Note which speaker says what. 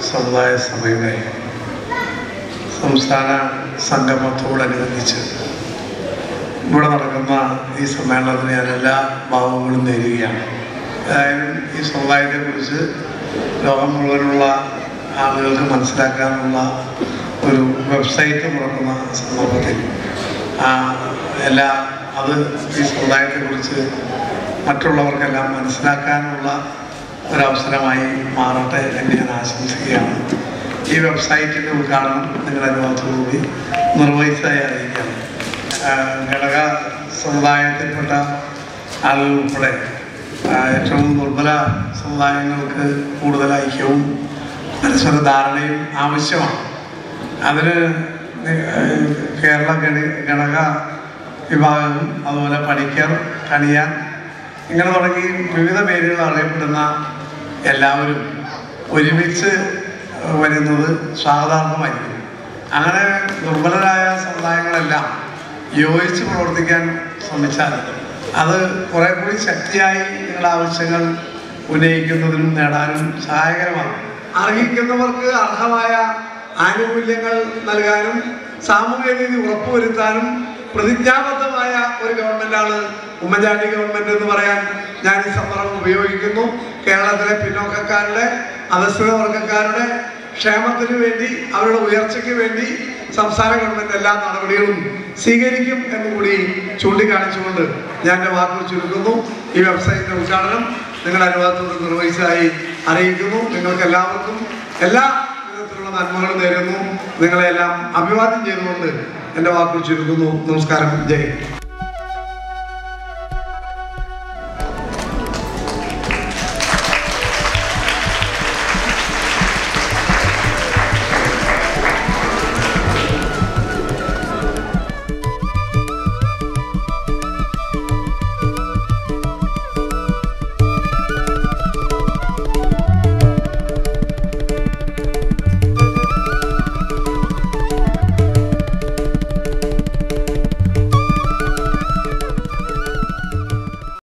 Speaker 1: സമുദായ സഭയുടെ സംസ്ഥാന സംഗമത്തോടനുബന്ധിച്ച് ഇവിടെ നടക്കുന്ന ഈ സമ്മേളനത്തിന് ഞാൻ എല്ലാ ഭാവങ്ങളും നേരുകയാണ്. ഏതായാലും ഈ സമുദായത്തെക്കുറിച്ച് ലോകം മുഴുവനുള്ള ആളുകൾക്ക് മനസ്സിലാക്കാനുള്ള ഒരു വെബ്സൈറ്റ് തുറക്കുന്ന സന്ദർഭത്തിൽ അത് ഈ സമുദായത്തെക്കുറിച്ച് മറ്റുള്ളവർക്കെല്ലാം മനസ്സിലാക്കാനുള്ള ഒരവസരമായി മാറട്ടെ എന്ന് ഞാൻ ആശംസിക്കുകയാണ്. ഈ വെബ്സൈറ്റിൻ്റെ ഉദ്ഘാടനം നിങ്ങളുടെ അനുഭവത്തോടുകൂടി നിർവഹിച്ചതായി അറിയിക്കുകയാണ്. ഘടക സമുദായത്തിൽപ്പെട്ട ആളുകൾ ഉൾപ്പെടെ ഏറ്റവും ദുർബല സമുദായങ്ങൾക്ക് കൂടുതൽ ഐക്യവും പരസ്പര ധാരണയും ആവശ്യമാണ്. അതിന് കേരള ഘടക വിഭാഗം, അതുപോലെ പണിക്കർ, കണിയാൻ, ഇങ്ങനെ തുടങ്ങി വിവിധ പേരുകൾ അറിയപ്പെടുന്ന എല്ലാവരും ഒരുമിച്ച് വരുന്നത് സാധാരണമായിരിക്കും. അങ്ങനെ ദുർബലരായ സമുദായങ്ങളെല്ലാം യോജിച്ച് പ്രവർത്തിക്കാൻ ശ്രമിച്ചാൽ അത് കുറെ കൂടി ശക്തിയായി നിങ്ങളുടെ ആവശ്യങ്ങൾ ഉന്നയിക്കുന്നതിനും നേടാനും സഹായകരമാണ്. അർഹിക്കുന്നവർക്ക് അർഹമായ ആനുകൂല്യങ്ങൾ നൽകാനും സാമൂഹ്യ നീതി ഉറപ്പുവരുത്താനും പ്രതിജ്ഞാബദ്ധമായ ഒരു ഗവൺമെന്റാണ് ഉമ്മൻചാണ്ടി ഗവൺമെന്റ് എന്ന് പറയാൻ ഞാൻ ഈ സന്ദർഭം ഉപയോഗിക്കുന്നു. കേരളത്തിലെ പിന്നോക്കക്കാരുടെ, അധസ്ഥിത വർഗക്കാരുടെ ക്ഷേമത്തിന് വേണ്ടി, അവരുടെ ഉയർച്ചയ്ക്ക് വേണ്ടി സംസ്ഥാന ഗവൺമെന്റ് എല്ലാ നടപടികളും സ്വീകരിക്കും എന്നുകൂടി ചൂണ്ടിക്കാണിച്ചുകൊണ്ട് ഞാൻ എൻ്റെ വാക്കുകൾ ചുരുക്കുന്നു. ഈ വെബ്സൈറ്റിന്റെ ഉദ്ഘാടനം നിങ്ങളുടെ അനുവാദത്തോട് നിർവഹിച്ചതായി അറിയിക്കുന്നു. നിങ്ങൾക്ക് എല്ലാവർക്കും എല്ലാ വിധത്തിലുള്ള നന്മകളും നേരുന്നു. നിങ്ങളെല്ലാം അഭിവാദ്യം ചെയ്തുകൊണ്ട് എൻ്റെ വാക്കുകൾ ചുരുക്കുന്നു. നമസ്കാരം. ജയ്.